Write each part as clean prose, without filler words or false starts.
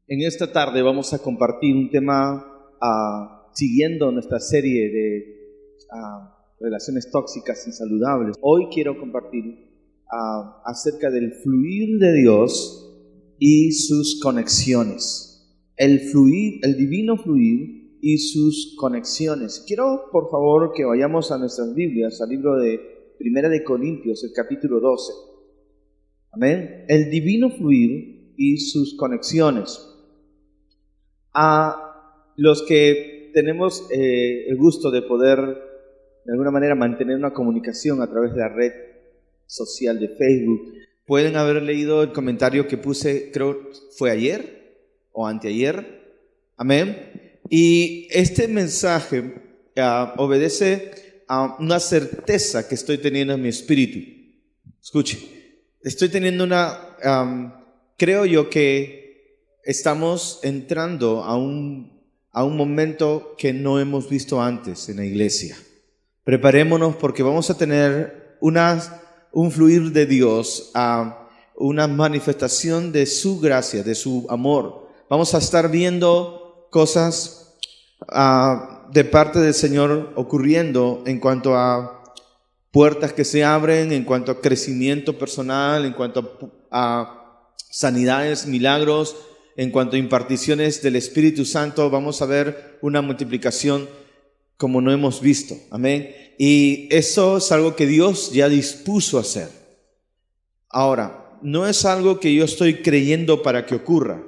En esta tarde vamos a compartir un tema siguiendo nuestra serie de relaciones tóxicas insaludables. Hoy quiero compartir acerca del fluir de Dios y sus conexiones. El fluir, el divino fluir y sus conexiones. Quiero, por favor, que vayamos a nuestras Biblias, al libro de Primera de Corintios, el capítulo 12. Amén. El divino fluir y sus conexiones. A los que tenemos el gusto de poder, de alguna manera, mantener una comunicación a través de la red social de Facebook, pueden haber leído el comentario que puse, creo fue ayer o anteayer. Amén. Y este mensaje obedece a una certeza que estoy teniendo en mi espíritu. Escuche, estoy teniendo creo yo que estamos entrando a un momento que no hemos visto antes en la iglesia. Preparémonos porque vamos a tener un fluir de Dios, una manifestación de su gracia, de su amor. Vamos a estar viendo cosas de parte del Señor ocurriendo en cuanto a puertas que se abren, en cuanto a crecimiento personal, en cuanto a sanidades, milagros, en cuanto a imparticiones del Espíritu Santo. Vamos a ver una multiplicación como no hemos visto. Amén. Y eso es algo que Dios ya dispuso a hacer. Ahora, no es algo que yo estoy creyendo para que ocurra,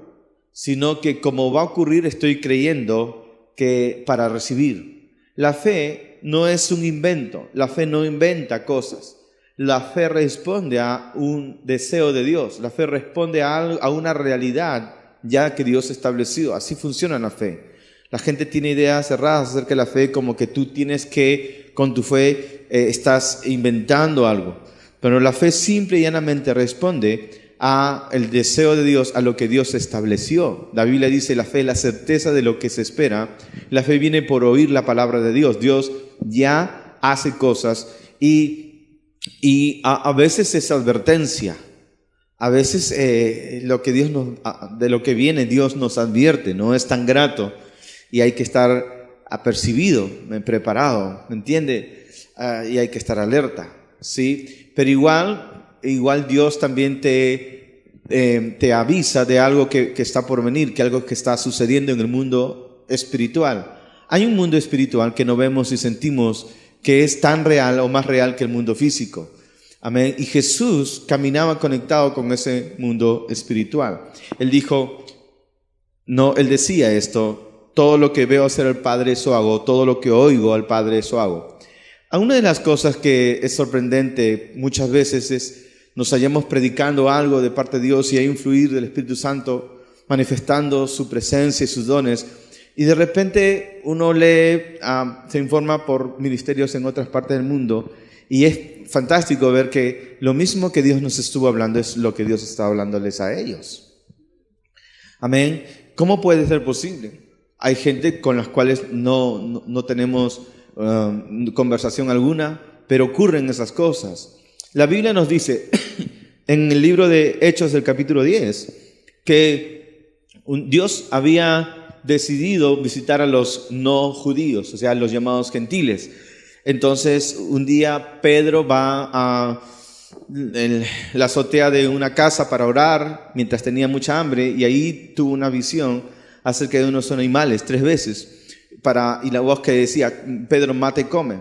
sino que como va a ocurrir estoy creyendo que para recibir. La fe no es un invento. La fe no inventa cosas. La fe responde a un deseo de Dios. La fe responde a una realidad ya que Dios estableció. Así funciona la fe. La gente tiene ideas cerradas acerca de la fe, como que tú tienes que, con tu fe, estás inventando algo. Pero la fe simple y llanamente responde a el deseo de Dios, a lo que Dios estableció. La Biblia dice, la fe es la certeza de lo que se espera. La fe viene por oír la palabra de Dios. Dios ya hace cosas y a veces es advertencia. A veces de lo que viene Dios nos advierte, no es tan grato y hay que estar apercibido, preparado, ¿me entiende? Y hay que estar alerta, ¿sí? Pero igual Dios también te avisa de algo que está por venir, que algo que está sucediendo en el mundo espiritual. Hay un mundo espiritual que no vemos y sentimos que es tan real o más real que el mundo físico. Amén. Y Jesús caminaba conectado con ese mundo espiritual. Él decía esto: todo lo que veo hacer al Padre, eso hago; todo lo que oigo al Padre, eso hago. Una de las cosas que es sorprendente muchas veces es nos hallamos predicando algo de parte de Dios y hay un fluir del Espíritu Santo manifestando su presencia y sus dones, y de repente uno se informa por ministerios en otras partes del mundo, y es fantástico ver que lo mismo que Dios nos estuvo hablando es lo que Dios está hablándoles a ellos. Amén. ¿Cómo puede ser posible? Hay gente con las cuales no tenemos conversación alguna, pero ocurren esas cosas. La Biblia nos dice en el libro de Hechos del capítulo 10 que Dios había decidido visitar a los no judíos, o sea, a los llamados gentiles. Entonces, un día Pedro va a la azotea de una casa para orar mientras tenía mucha hambre, y ahí tuvo una visión acerca de unos animales 3 veces. Y la voz que decía: Pedro, mata y come.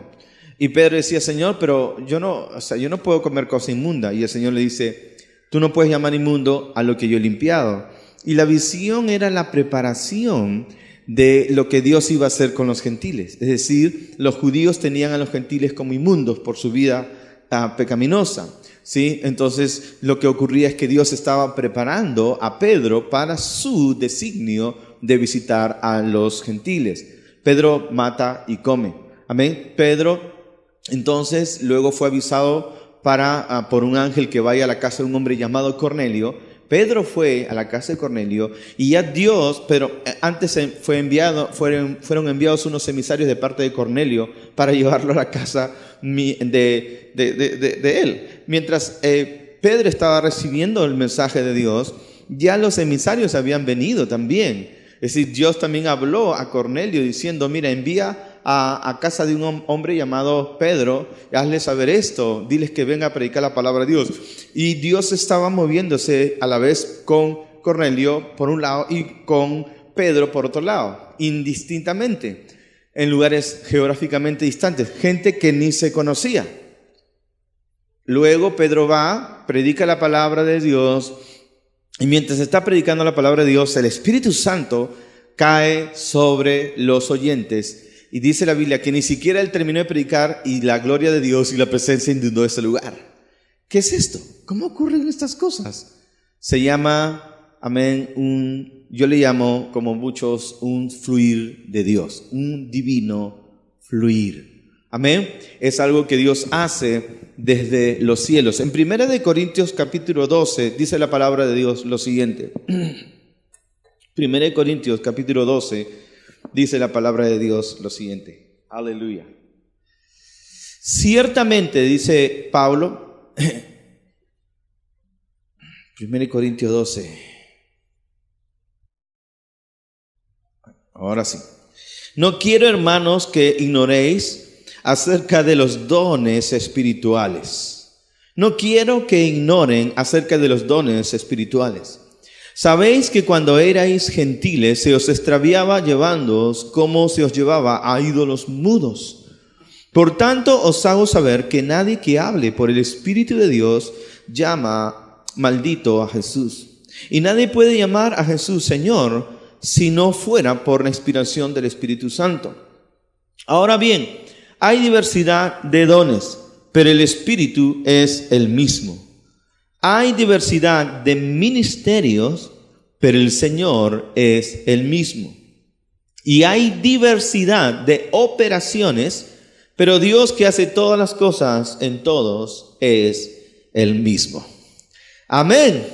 Y Pedro decía: Señor, pero yo no puedo comer cosa inmunda. Y el Señor le dice: tú no puedes llamar inmundo a lo que yo he limpiado. Y la visión era la preparación de lo que Dios iba a hacer con los gentiles. Es decir, los judíos tenían a los gentiles como inmundos por su vida pecaminosa, ¿sí? Entonces lo que ocurría es que Dios estaba preparando a Pedro para su designio de visitar a los gentiles. Pedro mata y come. Amén. Pedro entonces luego fue avisado por un ángel que vaya a la casa de un hombre llamado Cornelio. Pedro fue a la casa de Cornelio y ya pero antes fueron enviados unos emisarios de parte de Cornelio para llevarlo a la casa de él. Mientras Pedro estaba recibiendo el mensaje de Dios, ya los emisarios habían venido también. Es decir, Dios también habló a Cornelio diciendo, mira, envía a casa de un hombre llamado Pedro, hazle saber esto, diles que venga a predicar la palabra de Dios. Y Dios estaba moviéndose a la vez con Cornelio por un lado y con Pedro por otro lado, indistintamente, en lugares geográficamente distantes, gente que ni se conocía. Luego Pedro va, predica la palabra de Dios, y mientras está predicando la palabra de Dios, el Espíritu Santo cae sobre los oyentes. Y dice la Biblia que ni siquiera él terminó de predicar y la gloria de Dios y la presencia inundó ese lugar. ¿Qué es esto? ¿Cómo ocurren estas cosas? Se llama, amén, yo le llamo, como muchos, un fluir de Dios, un divino fluir. Amén. Es algo que Dios hace desde los cielos. En 1 Corintios capítulo 12 dice la palabra de Dios lo siguiente. 1 Corintios capítulo 12 dice la palabra de Dios lo siguiente. Aleluya. Ciertamente, dice Pablo, 1 Corintios 12. Ahora sí. No quiero, hermanos, que ignoréis acerca de los dones espirituales. No quiero que ignoren acerca de los dones espirituales. Sabéis que cuando erais gentiles se os extraviaba llevándoos como se os llevaba a ídolos mudos. Por tanto os hago saber que nadie que hable por el Espíritu de Dios llama maldito a Jesús. Y nadie puede llamar a Jesús Señor si no fuera por la inspiración del Espíritu Santo. Ahora bien, hay diversidad de dones, pero el Espíritu es el mismo. Hay diversidad de ministerios, pero el Señor es el mismo. Y hay diversidad de operaciones, pero Dios que hace todas las cosas en todos es el mismo. Amén.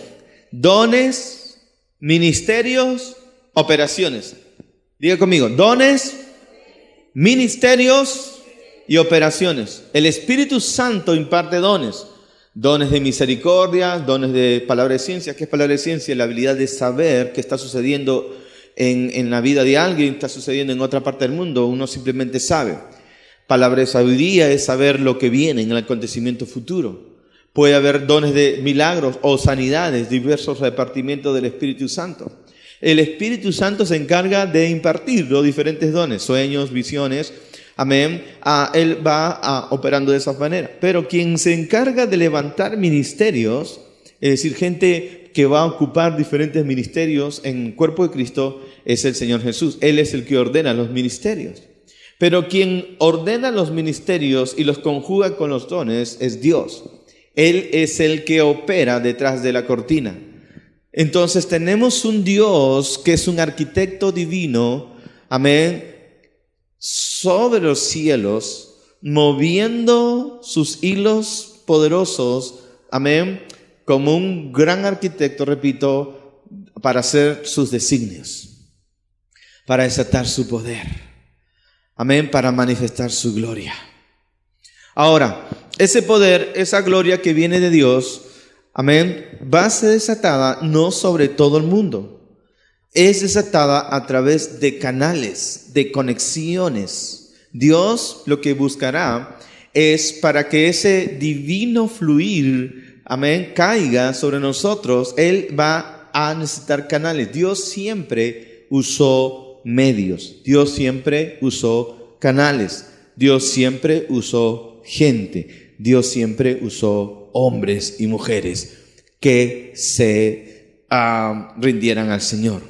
Dones, ministerios, operaciones. Diga conmigo, dones, ministerios y operaciones. El Espíritu Santo imparte dones. Dones de misericordia, dones de palabra de ciencia. ¿Qué es palabra de ciencia? La habilidad de saber qué está sucediendo en la vida de alguien, está sucediendo en otra parte del mundo. Uno simplemente sabe. Palabra de sabiduría es saber lo que viene en el acontecimiento futuro. Puede haber dones de milagros o sanidades, diversos repartimientos del Espíritu Santo. El Espíritu Santo se encarga de impartir los diferentes dones, sueños, visiones. Amén. Él va operando de esa manera. Pero quien se encarga de levantar ministerios, es decir, gente que va a ocupar diferentes ministerios en el cuerpo de Cristo, es el Señor Jesús. Él es el que ordena los ministerios. Pero quien ordena los ministerios y los conjuga con los dones es Dios. Él es el que opera detrás de la cortina. Entonces tenemos un Dios que es un arquitecto divino, amén, sobre los cielos, moviendo sus hilos poderosos, amén, como un gran arquitecto, repito, para hacer sus designios, para desatar su poder, amén, para manifestar su gloria. Ahora, ese poder, esa gloria que viene de Dios, amén, va a ser desatada no sobre todo el mundo. Es desatada a través de canales, de conexiones. Dios lo que buscará es para que ese divino fluir, amén, caiga sobre nosotros. Él va a necesitar canales. Dios siempre usó medios. Dios siempre usó canales. Dios siempre usó gente. Dios siempre usó hombres y mujeres que se rindieran al Señor.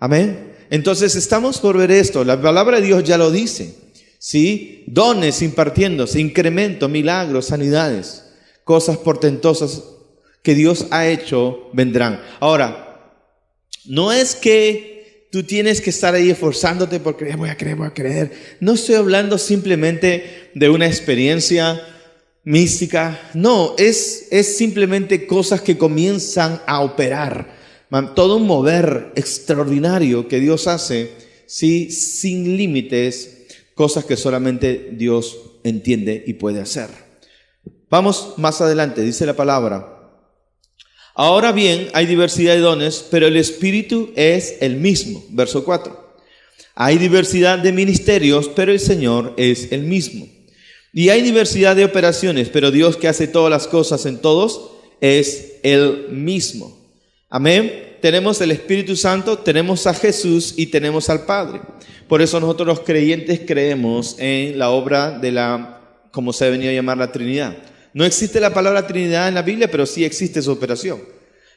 Amén. Entonces estamos por ver esto. La palabra de Dios ya lo dice, ¿sí? Dones impartiéndose, incremento, milagros, sanidades, cosas portentosas que Dios ha hecho vendrán. Ahora, no es que tú tienes que estar ahí esforzándote porque voy a creer. No estoy hablando simplemente de una experiencia mística. No, es simplemente cosas que comienzan a operar. Todo un mover extraordinario que Dios hace, ¿sí? Sin límites, cosas que solamente Dios entiende y puede hacer. Vamos más adelante, dice la palabra. Ahora bien, hay diversidad de dones, pero el Espíritu es el mismo. Verso 4. Hay diversidad de ministerios, pero el Señor es el mismo. Y hay diversidad de operaciones, pero Dios, que hace todas las cosas en todos, es el mismo. Amén. Tenemos el Espíritu Santo, tenemos a Jesús y tenemos al Padre. Por eso nosotros los creyentes creemos en la obra de como se ha venido a llamar, la Trinidad. No existe la palabra Trinidad en la Biblia, pero sí existe su operación.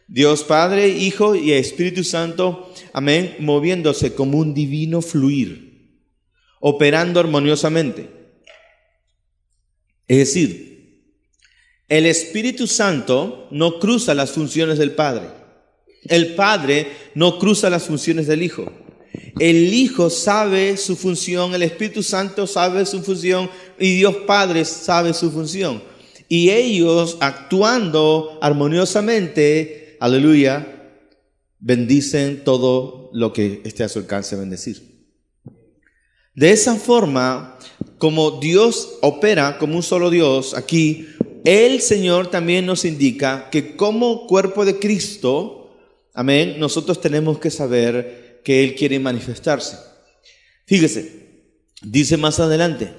Dios Padre, Hijo y Espíritu Santo, amén, moviéndose como un divino fluir, operando armoniosamente. Es decir, el Espíritu Santo no cruza las funciones del Padre. El Padre no cruza las funciones del Hijo. El Hijo sabe su función, el Espíritu Santo sabe su función y Dios Padre sabe su función. Y ellos, actuando armoniosamente, aleluya, bendicen todo lo que esté a su alcance bendecir. De esa forma, como Dios opera como un solo Dios, aquí el Señor también nos indica que como cuerpo de Cristo, amén, nosotros tenemos que saber que Él quiere manifestarse. Fíjese, dice más adelante,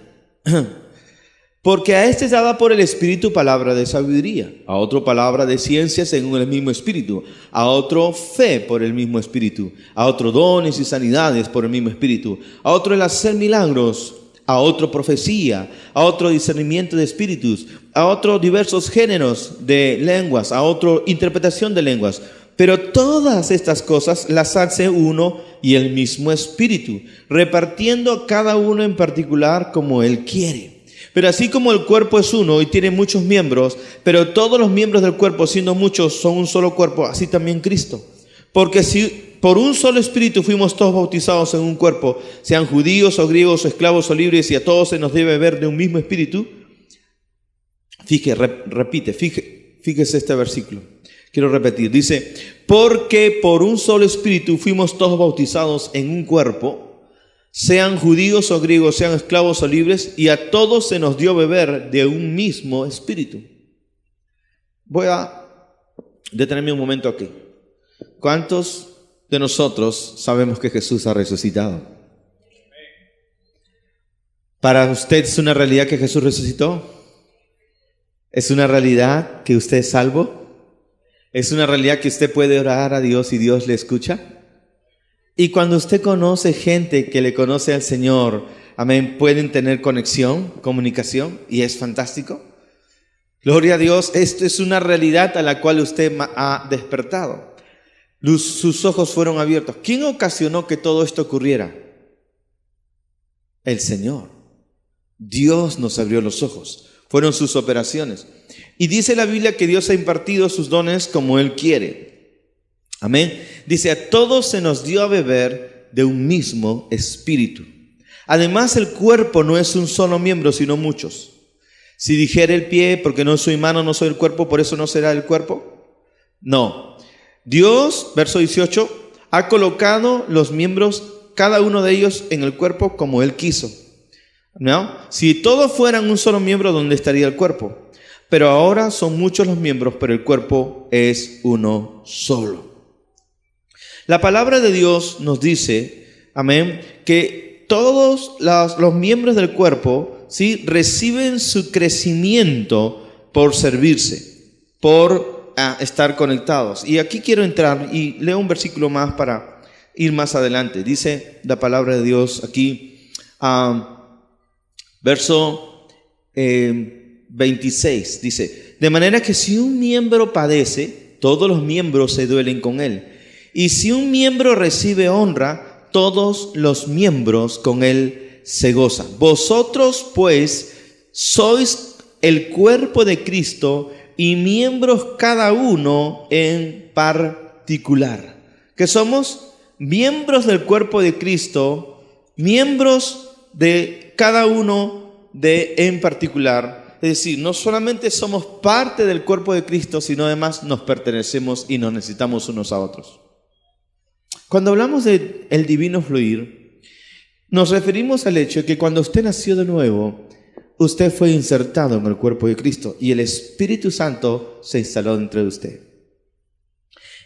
porque a este daba por el Espíritu palabra de sabiduría, a otro palabra de ciencia según el mismo Espíritu, a otro fe por el mismo Espíritu, a otro dones y sanidades por el mismo Espíritu, a otro el hacer milagros, a otro profecía, a otro discernimiento de espíritus, a otro diversos géneros de lenguas, a otro interpretación de lenguas. Pero todas estas cosas las hace uno y el mismo Espíritu, repartiendo a cada uno en particular como Él quiere. Pero así como el cuerpo es uno y tiene muchos miembros, pero todos los miembros del cuerpo, siendo muchos, son un solo cuerpo, así también Cristo. Porque si por un solo Espíritu fuimos todos bautizados en un cuerpo, sean judíos o griegos o esclavos o libres, y a todos se nos debe beber de un mismo Espíritu. Fíjese este versículo. Quiero repetir, dice, porque por un solo Espíritu fuimos todos bautizados en un cuerpo, sean judíos o griegos, sean esclavos o libres, y a todos se nos dio beber de un mismo Espíritu. Voy a detenerme un momento aquí. ¿Cuántos de nosotros sabemos que Jesús ha resucitado? ¿Para usted es una realidad que Jesús resucitó? ¿Es una realidad que usted es salvo? ¿Es una realidad que usted puede orar a Dios y Dios le escucha? Y cuando usted conoce gente que le conoce al Señor, amén, pueden tener conexión, comunicación, y es fantástico. Gloria a Dios, esto es una realidad a la cual usted ha despertado. Sus ojos fueron abiertos. ¿Quién ocasionó que todo esto ocurriera? El Señor. Dios nos abrió los ojos. Fueron sus operaciones. Y dice la Biblia que Dios ha impartido sus dones como Él quiere. Amén. Dice, a todos se nos dio a beber de un mismo Espíritu. Además, el cuerpo no es un solo miembro, sino muchos. Si dijera el pie, porque no soy mano, no soy el cuerpo, por eso no será el cuerpo. No. Dios, verso 18, ha colocado los miembros, cada uno de ellos, en el cuerpo como Él quiso. ¿No? Si todos fueran un solo miembro, ¿dónde estaría el cuerpo? Pero ahora son muchos los miembros, pero el cuerpo es uno solo. La palabra de Dios nos dice, amén, que todos los miembros del cuerpo, ¿sí?, reciben su crecimiento por servirse, por estar conectados. Y aquí quiero entrar y leo un versículo más para ir más adelante. Dice la palabra de Dios aquí, verso 26, dice, de manera que si un miembro padece, todos los miembros se duelen con él. Y si un miembro recibe honra, todos los miembros con él se gozan. Vosotros, pues, sois el cuerpo de Cristo y miembros cada uno en particular. ¿Qué somos? Miembros del cuerpo de Cristo, miembros de cada uno en particular. Es decir, no solamente somos parte del cuerpo de Cristo, sino además nos pertenecemos y nos necesitamos unos a otros. Cuando hablamos de el divino fluir, nos referimos al hecho de que cuando usted nació de nuevo, usted fue insertado en el cuerpo de Cristo y el Espíritu Santo se instaló dentro de usted.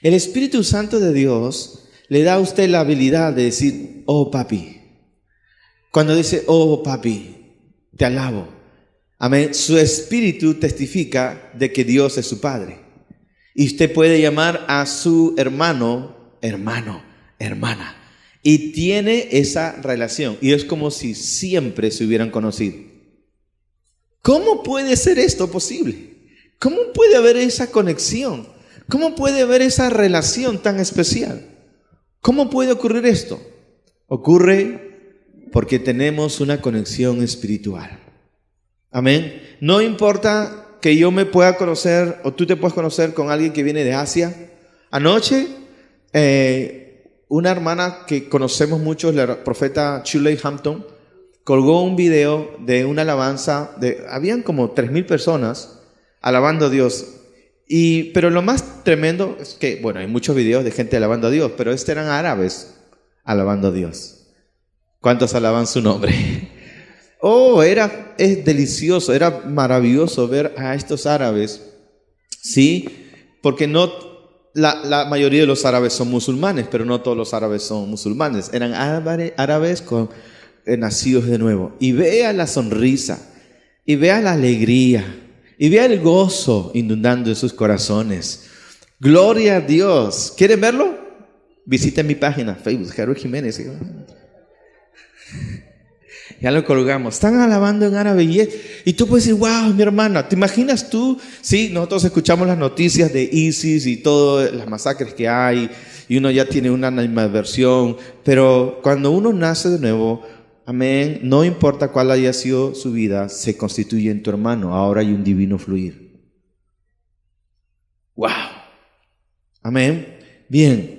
El Espíritu Santo de Dios le da a usted la habilidad de decir, oh papi. Cuando dice, oh papi, te alabo. Amén. Su espíritu testifica de que Dios es su Padre. Y usted puede llamar a su hermano, hermana. Y tiene esa relación. Y es como si siempre se hubieran conocido. ¿Cómo puede ser esto posible? ¿Cómo puede haber esa conexión? ¿Cómo puede haber esa relación tan especial? ¿Cómo puede ocurrir esto? Ocurre porque tenemos una conexión espiritual. Amén. No importa que yo me pueda conocer o tú te puedas conocer con alguien que viene de Asia. Anoche, una hermana que conocemos mucho, la profeta Shirley Hampton, colgó un video de una alabanza. Habían como 3,000 personas alabando a Dios. Pero lo más tremendo es que, bueno, hay muchos videos de gente alabando a Dios, pero eran árabes alabando a Dios. ¿Cuántos alaban su nombre? Es delicioso, era maravilloso ver a estos árabes, ¿sí? Porque la mayoría de los árabes son musulmanes, pero no todos los árabes son musulmanes. Eran árabes nacidos de nuevo. Y vea la sonrisa, y vea la alegría, y vea el gozo inundando en sus corazones. Gloria a Dios. ¿Quieren verlo? Visiten mi página, Facebook, Harold Jiménez. ¿Sí? Ya lo colgamos. Están alabando en árabe y tú puedes decir, wow, mi hermana, ¿te imaginas tú? Sí, nosotros escuchamos las noticias de ISIS y todas las masacres que hay y uno ya tiene una animadversión, pero cuando uno nace de nuevo, amén, no importa cuál haya sido su vida, se constituye en tu hermano. Ahora hay un divino fluir. Wow. Amén. Bien.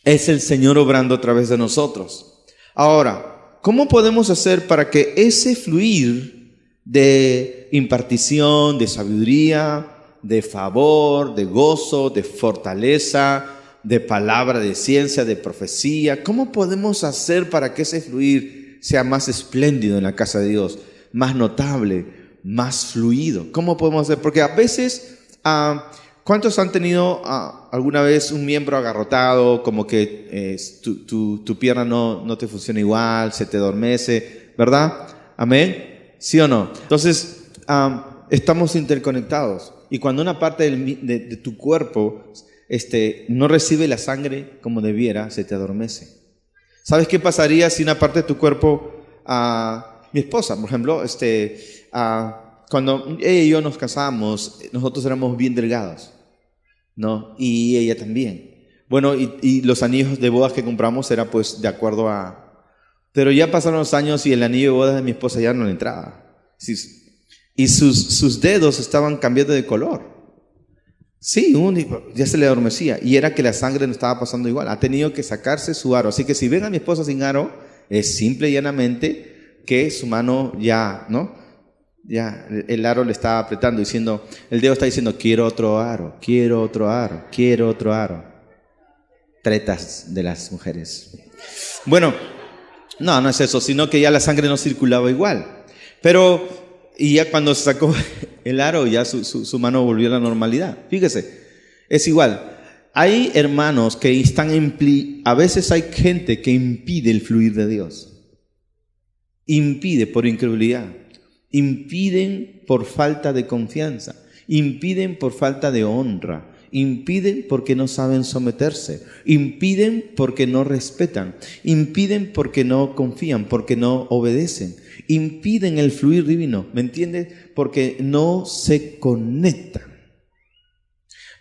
Es el Señor obrando a través de nosotros. Ahora, ¿cómo podemos hacer para que ese fluir de impartición, de sabiduría, de favor, de gozo, de fortaleza, de palabra, de ciencia, de profecía, cómo podemos hacer para que ese fluir sea más espléndido en la casa de Dios, más notable, más fluido? ¿Cómo podemos hacer? Porque a veces, ¿cuántos han tenido alguna vez un miembro agarrotado, como que tu pierna no te funciona igual, se te adormece, ¿verdad? ¿Amén? ¿Sí o no? Entonces, estamos interconectados. Y cuando una parte de tu cuerpo no recibe la sangre como debiera, se te adormece. ¿Sabes qué pasaría si una parte de tu cuerpo, mi esposa, por ejemplo, cuando ella y yo nos casamos, nosotros éramos bien delgados, ¿no? Y ella también. Bueno, y los anillos de bodas que compramos era pues de acuerdo a... Pero ya pasaron los años y el anillo de bodas de mi esposa ya no le entraba. Sí. Y sus dedos estaban cambiando de color. Sí, ya se le adormecía. Y era que la sangre no estaba pasando igual. Ha tenido que sacarse su aro. Así que si ven a mi esposa sin aro, es simple y llanamente que su mano ya, ¿no? Ya, el aro le está apretando, diciendo, el dedo está diciendo, quiero otro aro, quiero otro aro, quiero otro aro. Tretas de las mujeres. Bueno, no es eso, sino que ya la sangre no circulaba igual. Pero, y ya cuando se sacó el aro, ya su mano volvió a la normalidad. Fíjese, es igual. Hay hermanos que están a veces hay gente que impide el fluir de Dios. Impide por incredulidad. Impiden por falta de confianza, impiden por falta de honra, impiden porque no saben someterse, impiden porque no respetan, impiden porque no confían, porque no obedecen, impiden el fluir divino, ¿me entiendes? Porque no se conectan.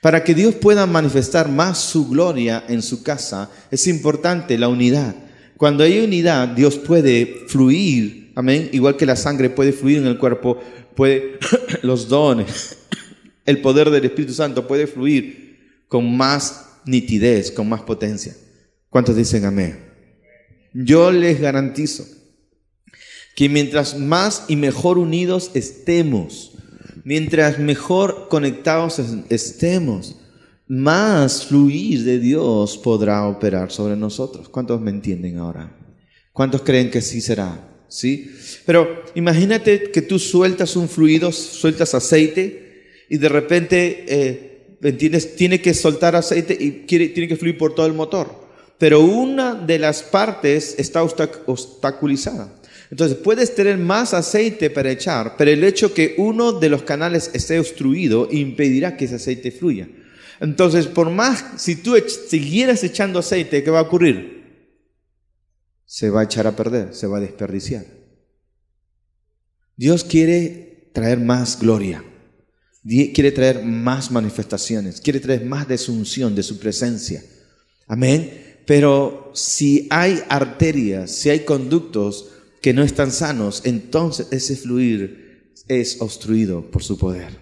Para que Dios pueda manifestar más su gloria en su casa, es importante la unidad. Cuando hay unidad, Dios puede fluir. Amén. Igual que la sangre puede fluir en el cuerpo, los dones, el poder del Espíritu Santo puede fluir con más nitidez, con más potencia. ¿Cuántos dicen amén? Yo les garantizo que mientras más y mejor unidos estemos, mientras mejor conectados estemos, más fluir de Dios podrá operar sobre nosotros. ¿Cuántos me entienden ahora? ¿Cuántos creen que sí será? ¿Sí? Pero imagínate que tú sueltas un fluido, sueltas aceite y de repente ¿entiendes? Tiene que soltar aceite y tiene que fluir por todo el motor. Pero una de las partes está obstaculizada. Entonces puedes tener más aceite para echar, pero el hecho que uno de los canales esté obstruido impedirá que ese aceite fluya. Entonces, por más, si tú siguieras echando aceite, ¿qué va a ocurrir? Se va a echar a perder, se va a desperdiciar. Dios quiere traer más gloria, quiere traer más manifestaciones, quiere traer más de su unción, de su presencia. Amén. Pero si hay arterias, si hay conductos que no están sanos, entonces ese fluir es obstruido por su poder.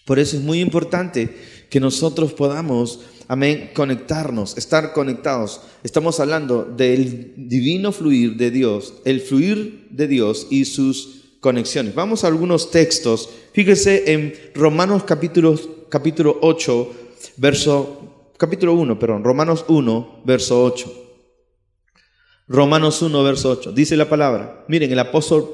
Por eso es muy importante que nosotros podamos, amén, conectarnos, estar conectados. Estamos hablando del divino fluir de Dios, el fluir de Dios y sus conexiones. Vamos a algunos textos. Fíjese en Romanos capítulo 8, Romanos 1, verso 8. Romanos 1, verso 8. Dice la palabra. Miren, el apóstol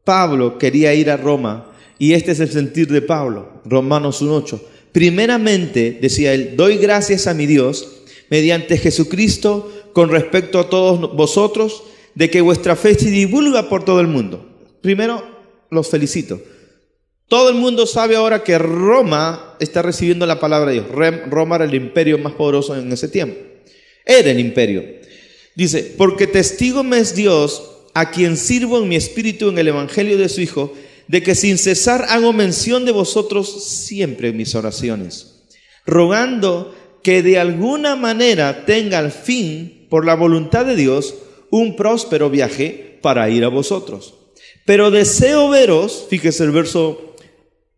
Pablo quería ir a Roma y este es el sentir de Pablo. Romanos 1, 8. Primeramente, decía él, doy gracias a mi Dios mediante Jesucristo con respecto a todos vosotros, de que vuestra fe se divulga por todo el mundo. Primero, los felicito. Todo el mundo sabe ahora que Roma está recibiendo la palabra de Dios. Roma era el imperio más poderoso en ese tiempo. Era el imperio. Dice, porque testigo me es Dios, a quien sirvo en mi espíritu en el evangelio de su Hijo, de que sin cesar hago mención de vosotros siempre en mis oraciones, rogando que de alguna manera tenga al fin, por la voluntad de Dios, un próspero viaje para ir a vosotros. Pero deseo veros, fíjese el verso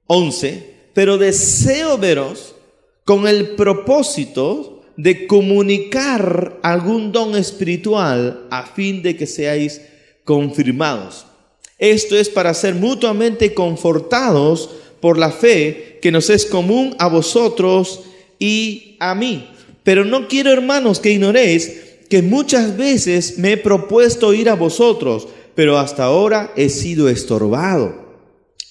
11, pero deseo veros con el propósito de comunicar algún don espiritual a fin de que seáis confirmados. Esto es para ser mutuamente confortados por la fe que nos es común a vosotros y a mí. Pero no quiero, hermanos, que ignoréis que muchas veces me he propuesto ir a vosotros, pero hasta ahora he sido estorbado,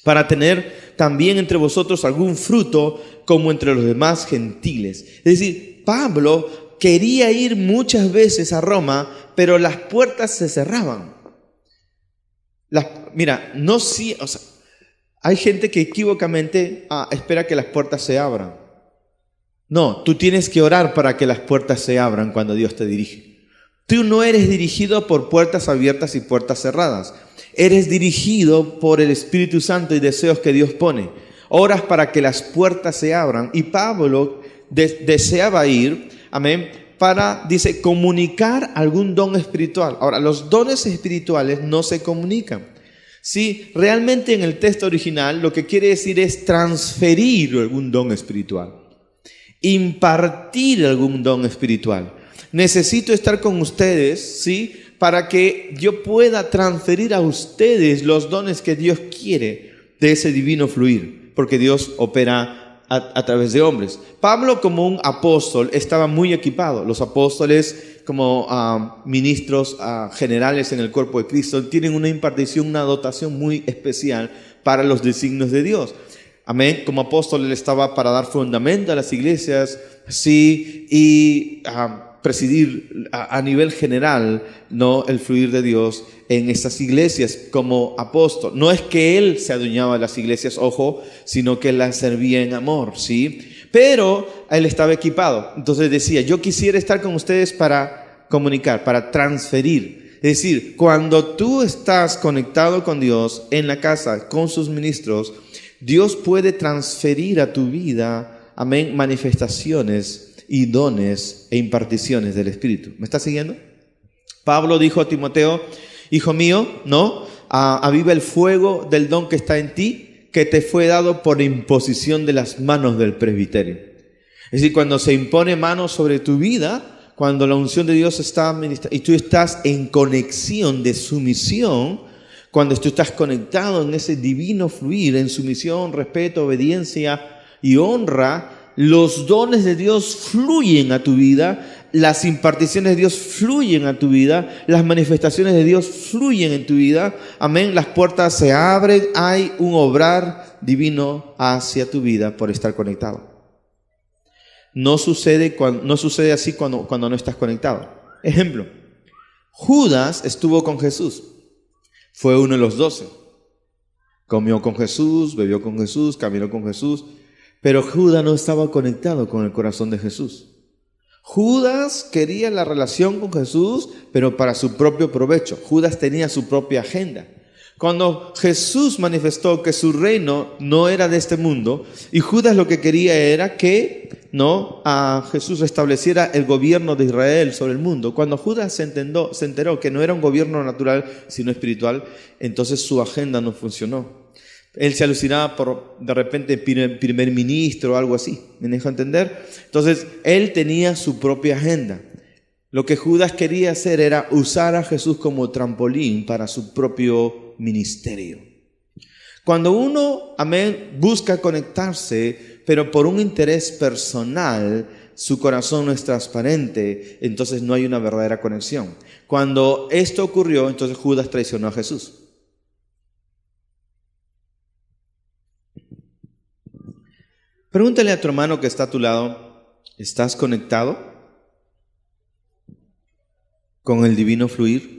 para tener también entre vosotros algún fruto como entre los demás gentiles. Es decir, Pablo quería ir muchas veces a Roma, pero las puertas se cerraban. Hay gente que equivocamente espera que las puertas se abran. No, tú tienes que orar para que las puertas se abran cuando Dios te dirige. Tú no eres dirigido por puertas abiertas y puertas cerradas. Eres dirigido por el Espíritu Santo y deseos que Dios pone. Oras para que las puertas se abran. Y Pablo deseaba ir, amén, para, dice, comunicar algún don espiritual. Ahora, los dones espirituales no se comunican. Sí, realmente en el texto original lo que quiere decir es transferir algún don espiritual, impartir algún don espiritual. Necesito estar con ustedes, ¿sí?, para que yo pueda transferir a ustedes los dones que Dios quiere de ese divino fluir, porque Dios opera a través de hombres. Pablo, como un apóstol, estaba muy equipado. Los apóstoles, como ministros generales en el cuerpo de Cristo, tienen una impartición, una dotación muy especial para los designios de Dios. Amén. Como apóstol él estaba para dar fundamento a las iglesias, sí, y presidir a nivel general, no, el fluir de Dios en estas iglesias como apóstol. No es que él se adueñaba de las iglesias, ojo, sino que las servía en amor, ¿sí? Pero él estaba equipado. Entonces decía, yo quisiera estar con ustedes para comunicar, para transferir. Es decir, cuando tú estás conectado con Dios en la casa, con sus ministros, Dios puede transferir a tu vida, amén, manifestaciones y dones e imparticiones del Espíritu. ¿Me está siguiendo? Pablo dijo a Timoteo, hijo mío, ¿no? Aviva el fuego del don que está en ti, que te fue dado por imposición de las manos del presbiterio. Es decir, cuando se impone manos sobre tu vida, cuando la unción de Dios está ministrada y tú estás en conexión de sumisión, cuando tú estás conectado en ese divino fluir, en sumisión, respeto, obediencia y honra, los dones de Dios fluyen a tu vida, las imparticiones de Dios fluyen a tu vida, las manifestaciones de Dios fluyen en tu vida. Amén. Las puertas se abren, hay un obrar divino hacia tu vida por estar conectado. No sucede así cuando no estás conectado. Ejemplo, Judas estuvo con Jesús. Fue uno de los 12. Comió con Jesús, bebió con Jesús, caminó con Jesús. Pero Judas no estaba conectado con el corazón de Jesús. Judas quería la relación con Jesús, pero para su propio provecho. Judas tenía su propia agenda. Cuando Jesús manifestó que su reino no era de este mundo, y Judas lo que quería era que a Jesús estableciera el gobierno de Israel sobre el mundo. Cuando Judas se enteró que no era un gobierno natural, sino espiritual, entonces su agenda no funcionó. Él se alucinaba por de repente primer ministro o algo así. ¿Me dejo entender? Entonces, él tenía su propia agenda. Lo que Judas quería hacer era usar a Jesús como trampolín para su propio ministerio. Cuando uno, busca conectarse, pero por un interés personal, su corazón no es transparente, entonces no hay una verdadera conexión. Cuando esto ocurrió, entonces Judas traicionó a Jesús. Pregúntale a tu hermano que está a tu lado, ¿estás conectado con el divino fluir?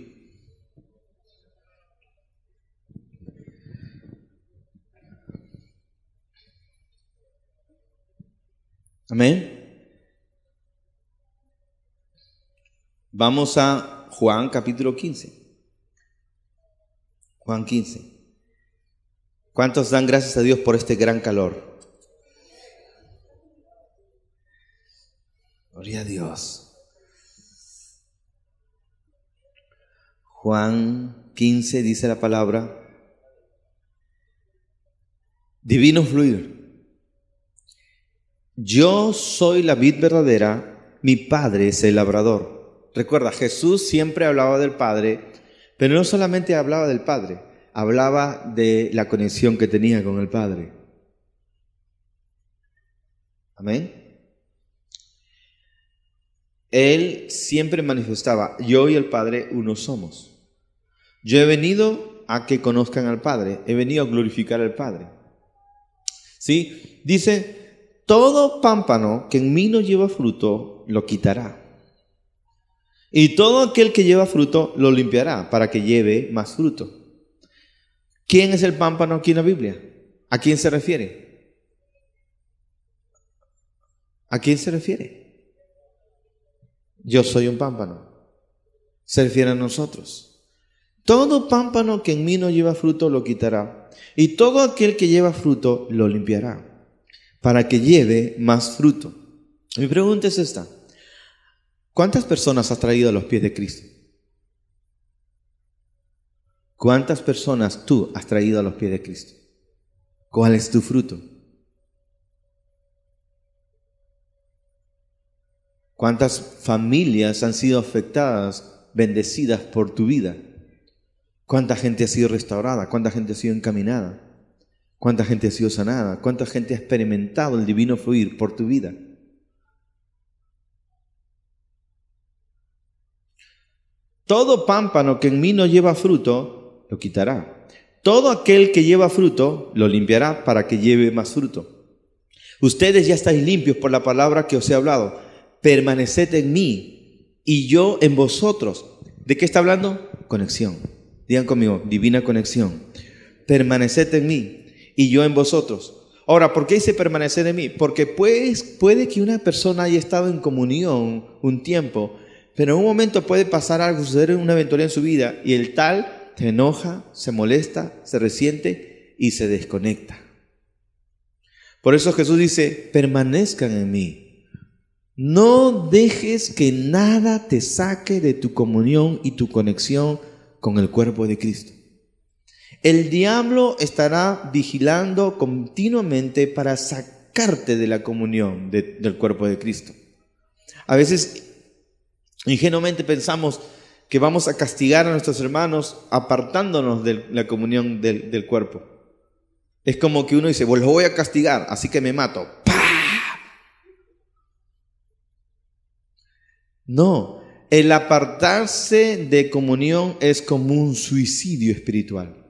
Amén. Vamos a Juan capítulo 15. Juan 15. ¿Cuántos dan gracias a Dios por este gran calor? Gloria a Dios. Juan 15 dice la palabra, divino fluir. Yo soy la vid verdadera, mi Padre es el labrador. Recuerda, Jesús siempre hablaba del Padre, pero no solamente hablaba del Padre, hablaba de la conexión que tenía con el Padre. Amén. Él siempre manifestaba, yo y el Padre uno somos. Yo he venido a que conozcan al Padre, he venido a glorificar al Padre. ¿Sí? Dice, todo pámpano que en mí no lleva fruto, lo quitará. Y todo aquel que lleva fruto, lo limpiará para que lleve más fruto. ¿Quién es el pámpano aquí en la Biblia? ¿A quién se refiere? ¿A quién se refiere? Yo soy un pámpano. Se refiere a nosotros. Todo pámpano que en mí no lleva fruto lo quitará, y todo aquel que lleva fruto lo limpiará, para que lleve más fruto. Mi pregunta es esta: ¿cuántas personas has traído a los pies de Cristo? ¿Cuántas personas tú has traído a los pies de Cristo? ¿Cuál es tu fruto? ¿Cuántas familias han sido afectadas, bendecidas por tu vida? ¿Cuánta gente ha sido restaurada? ¿Cuánta gente ha sido encaminada? ¿Cuánta gente ha sido sanada? ¿Cuánta gente ha experimentado el divino fluir por tu vida? Todo pámpano que en mí no lleva fruto, lo quitará. Todo aquel que lleva fruto, lo limpiará para que lleve más fruto. Ustedes ya estáis limpios por la palabra que os he hablado. Permaneced en mí y yo en vosotros. ¿De qué está hablando? Conexión. Digan conmigo, divina conexión. Permaneced en mí y yo en vosotros. Ahora, ¿por qué dice permanecer en mí? Porque puede que una persona haya estado en comunión un tiempo, pero en un momento puede pasar algo, suceder una eventualidad en su vida y el tal se enoja, se molesta, se resiente y se desconecta. Por eso Jesús dice, permanezcan en mí. No dejes que nada te saque de tu comunión y tu conexión con el cuerpo de Cristo. El diablo estará vigilando continuamente para sacarte de la comunión del cuerpo de Cristo. A veces, ingenuamente pensamos que vamos a castigar a nuestros hermanos apartándonos de la comunión del cuerpo. Es como que uno dice, pues los voy a castigar, así que me mato. No, el apartarse de comunión es como un suicidio espiritual.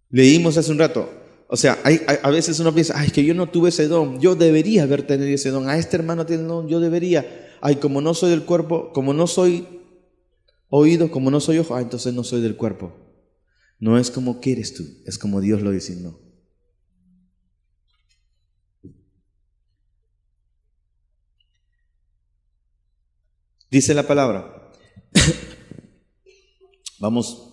Leímos hace un rato, O sea, a veces uno piensa, ay, que yo no tuve ese don, yo debería haber tenido ese don, a este hermano tiene el don, yo debería. Ay, como no soy del cuerpo, como no soy oído, como no soy ojo, entonces no soy del cuerpo. No es como quieres tú, es como Dios lo designó. Dice la palabra. Vamos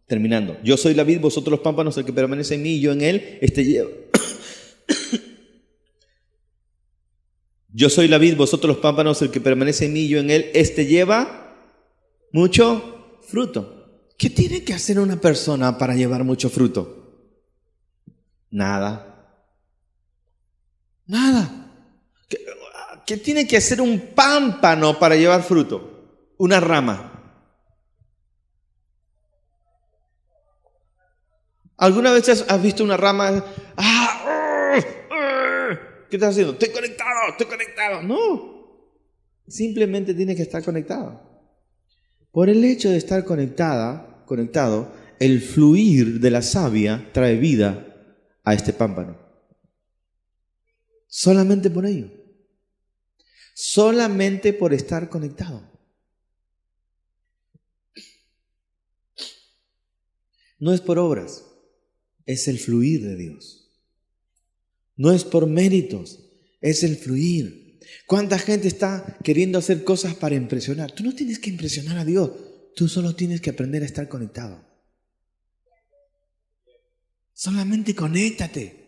terminando. Yo soy la vid, vosotros los pámpanos, el que permanece en mí y yo en él, este lleva. Yo soy la vid, vosotros los pámpanos, el que permanece en mí y yo en él, este lleva mucho fruto. ¿Qué tiene que hacer una persona para llevar mucho fruto? Nada. Nada. ¿Qué tiene que hacer un pámpano para llevar fruto? Una rama. ¿Alguna vez has visto una rama? ¿Qué estás haciendo? Estoy conectado. No. Simplemente tiene que estar conectado. Por el hecho de estar conectado, el fluir de la savia trae vida a este pámpano. Solamente por ello. Solamente por estar conectado. No es por obras, es el fluir de Dios. No es por méritos, es el fluir. ¿Cuánta gente está queriendo hacer cosas para impresionar? Tú no tienes que impresionar a Dios, tú solo tienes que aprender a estar conectado. Solamente conéctate.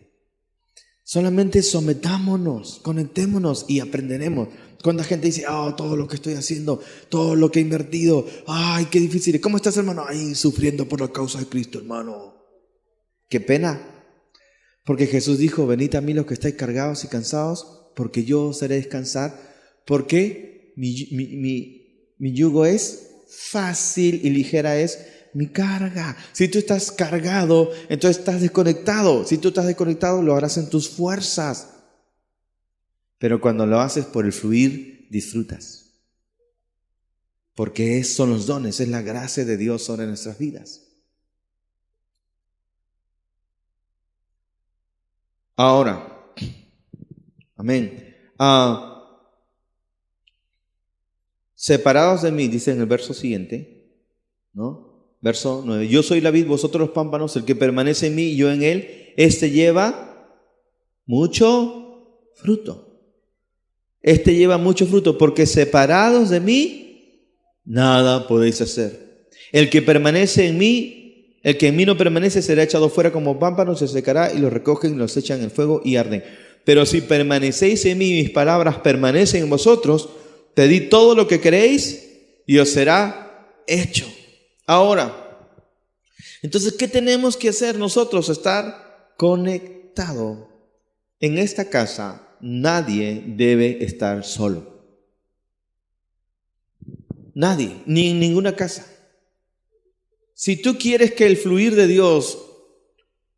Solamente sometámonos, conectémonos y aprenderemos. Cuánta gente dice, todo lo que estoy haciendo, todo lo que he invertido, ay, qué difícil. ¿Cómo estás, hermano? Ay, sufriendo por la causa de Cristo, hermano. Qué pena. Porque Jesús dijo, venid a mí los que estáis cargados y cansados, porque yo os haré descansar, porque mi yugo es fácil y ligera es mi carga. Si tú estás cargado, entonces estás desconectado. Si tú estás desconectado, lo harás en tus fuerzas. Pero cuando lo haces por el fluir, disfrutas. Porque son los dones, es la gracia de Dios sobre nuestras vidas. Ahora, amén. Separados de mí, dice en el verso siguiente, ¿no? Verso 9. Yo soy la vid, vosotros los pámpanos, el que permanece en mí y yo en él, este lleva mucho fruto. Este lleva mucho fruto, porque separados de mí, nada podéis hacer. El que permanece en mí, el que en mí no permanece será echado fuera como pámpano, se secará y los recogen y los echan en el fuego y arden. Pero si permanecéis en mí, mis palabras permanecen en vosotros, pedid todo lo que queréis y os será hecho. Ahora, entonces, ¿qué tenemos que hacer nosotros? Estar conectado. En esta casa nadie debe estar solo. Nadie, ni en ninguna casa. Si tú quieres que el fluir de Dios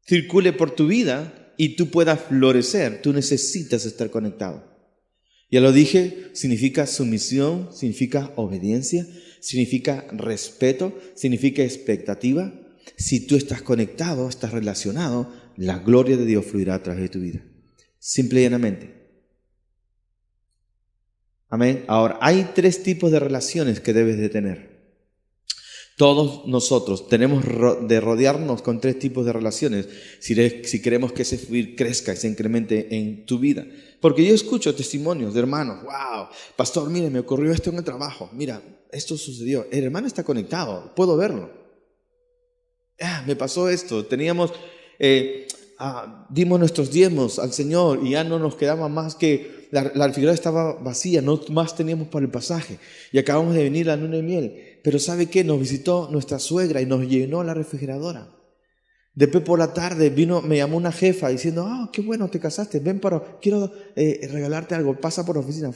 circule por tu vida y tú puedas florecer, tú necesitas estar conectado. Ya lo dije, significa sumisión, significa obediencia, significa respeto, significa expectativa. Si tú estás conectado, estás relacionado, la gloria de Dios fluirá a través de tu vida. Simple y llanamente. Amén. Ahora, hay 3 tipos de relaciones que debes de tener. Todos nosotros tenemos de rodearnos con 3 tipos de relaciones si queremos que ese fluir crezca y se incremente en tu vida. Porque yo escucho testimonios de hermanos. Wow, pastor, mire, me ocurrió esto en el trabajo. Mira, esto sucedió. El hermano está conectado, puedo verlo. Me pasó esto. Dimos nuestros diezmos al Señor y ya no nos quedaba más que la refrigeradora estaba vacía, no más teníamos para el pasaje y acabamos de venir a la luna de miel. Pero ¿sabe qué? Nos visitó nuestra suegra y nos llenó la refrigeradora. Después por la tarde me llamó una jefa diciendo, qué bueno, te casaste, quiero regalarte algo, pasa por la oficina.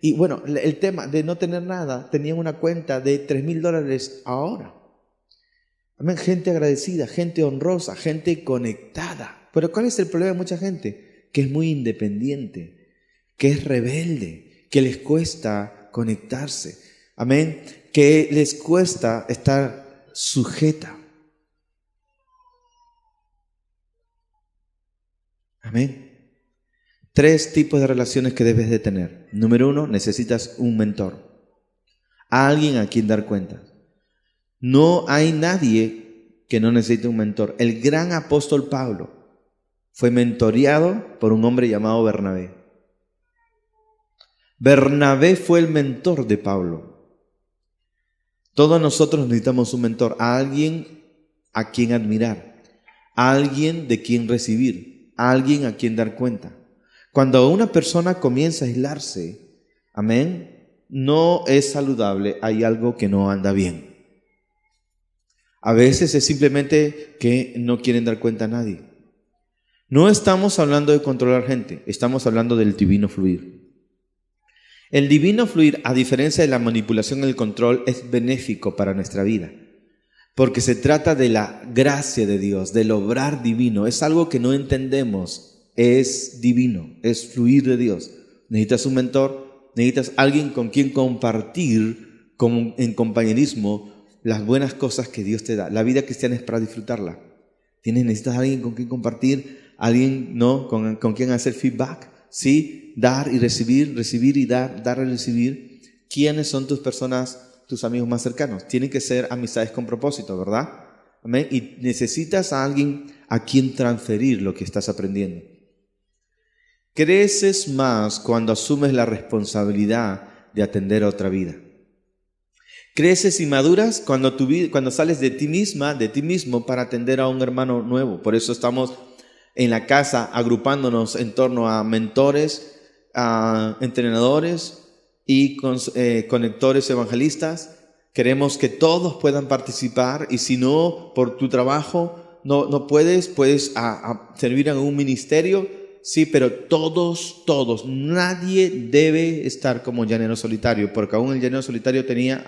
Y bueno, el tema de no tener nada, tenían una cuenta de $3,000 ahora. Amén, gente agradecida, gente honrosa, gente conectada. Pero ¿cuál es el problema de mucha gente? Que es muy independiente, que es rebelde, que les cuesta conectarse. Amén, que les cuesta estar sujeta. Amén. 3 tipos de relaciones que debes de tener. Número 1, necesitas un mentor. Alguien a quien dar cuenta. No hay nadie que no necesite un mentor. El gran apóstol Pablo fue mentoreado por un hombre llamado Bernabé. Bernabé fue el mentor de Pablo. Todos nosotros necesitamos un mentor, a alguien a quien admirar, a alguien de quien recibir, a alguien a quien dar cuenta. Cuando una persona comienza a aislarse, amén, no es saludable, hay algo que no anda bien. A veces es simplemente que no quieren dar cuenta a nadie. No estamos hablando de controlar gente, estamos hablando del divino fluir. El divino fluir, a diferencia de la manipulación y el control, es benéfico para nuestra vida. Porque se trata de la gracia de Dios, del obrar divino. Es algo que no entendemos, es divino, es fluir de Dios. Necesitas un mentor, necesitas alguien con quien compartir en compañerismo las buenas cosas que Dios te da. La vida cristiana es para disfrutarla. Necesitas alguien con quien compartir, alguien ¿no? con quien hacer feedback. Sí, dar y recibir, recibir y dar, dar y recibir. ¿Quiénes son tus personas, tus amigos más cercanos? Tienen que ser amistades con propósito, ¿verdad? Amén. Y necesitas a alguien a quien transferir lo que estás aprendiendo. Creces más cuando asumes la responsabilidad de atender a otra vida. Creces y maduras cuando sales de ti misma, de ti mismo, para atender a un hermano nuevo. Por eso estamos en la casa agrupándonos en torno a mentores, a entrenadores y conectores evangelistas. Queremos que todos puedan participar, y si no, por tu trabajo no puedes servir en un ministerio, sí, pero todos, nadie debe estar como llanero solitario, porque aún el llanero solitario tenía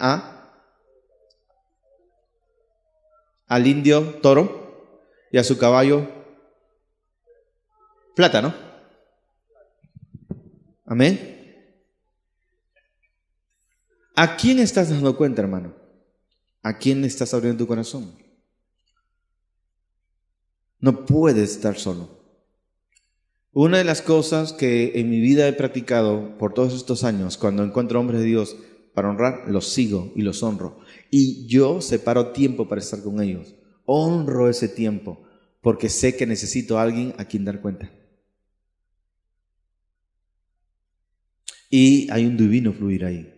al indio toro y a su caballo plátano. Amén. ¿A quién estás dando cuenta, hermano? ¿A quién estás abriendo tu corazón? No puedes estar solo. Una de las cosas que en mi vida he practicado por todos estos años, cuando encuentro hombres de Dios para honrar, los sigo y los honro. Y yo separo tiempo para estar con ellos. Honro ese tiempo porque sé que necesito a alguien a quien dar cuenta. Y hay un divino fluir ahí.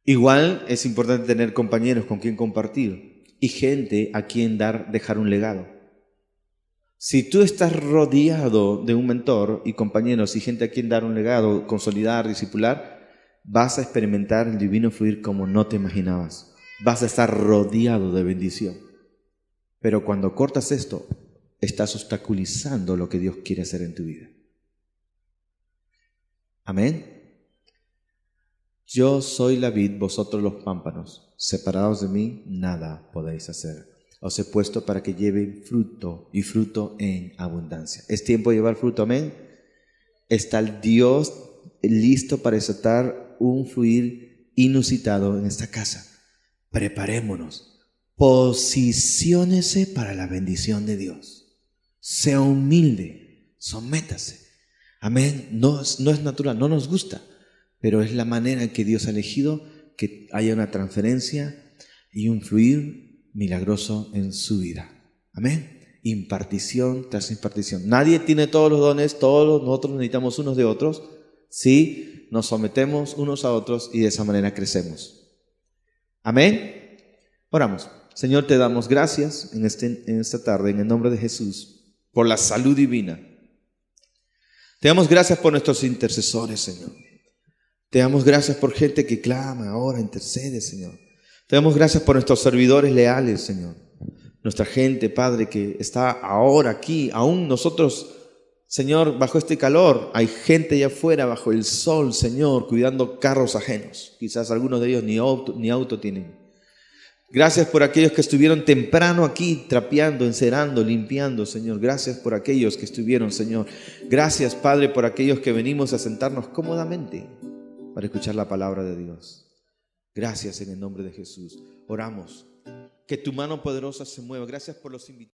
Igual es importante tener compañeros con quien compartir y gente a quien dejar un legado. Si tú estás rodeado de un mentor y compañeros y gente a quien dar un legado, consolidar, discipular, vas a experimentar el divino fluir como no te imaginabas. Vas a estar rodeado de bendición. Pero cuando cortas esto, estás obstaculizando lo que Dios quiere hacer en tu vida. Amén. Yo soy la vid, vosotros los pámpanos. Separados de mí, nada podéis hacer. Os he puesto para que lleven fruto, y fruto en abundancia. Es tiempo de llevar fruto, amén. Está el Dios listo para desatar un fluir inusitado en esta casa. Preparémonos. Posiciónese para la bendición de Dios. Sea humilde, sométase. Amén. No es natural, no nos gusta, pero es la manera en que Dios ha elegido que haya una transferencia y un fluir milagroso en su vida. Amén. Impartición tras impartición. Nadie tiene todos los dones, todos nosotros necesitamos unos de otros. Sí, nos sometemos unos a otros y de esa manera crecemos. Amén. Oramos. Señor, te damos gracias en esta tarde, en el nombre de Jesús, por la salud divina. Te damos gracias por nuestros intercesores, Señor. Te damos gracias por gente que clama, ora, intercede, Señor. Te damos gracias por nuestros servidores leales, Señor. Nuestra gente, Padre, que está ahora aquí, aún nosotros, Señor, bajo este calor. Hay gente allá afuera, bajo el sol, Señor, cuidando carros ajenos. Quizás algunos de ellos ni auto tienen. Gracias por aquellos que estuvieron temprano aquí, trapeando, encerando, limpiando, Señor. Gracias por aquellos que estuvieron, Señor. Gracias, Padre, por aquellos que venimos a sentarnos cómodamente para escuchar la palabra de Dios. Gracias en el nombre de Jesús. Oramos. Que tu mano poderosa se mueva. Gracias por los invitados.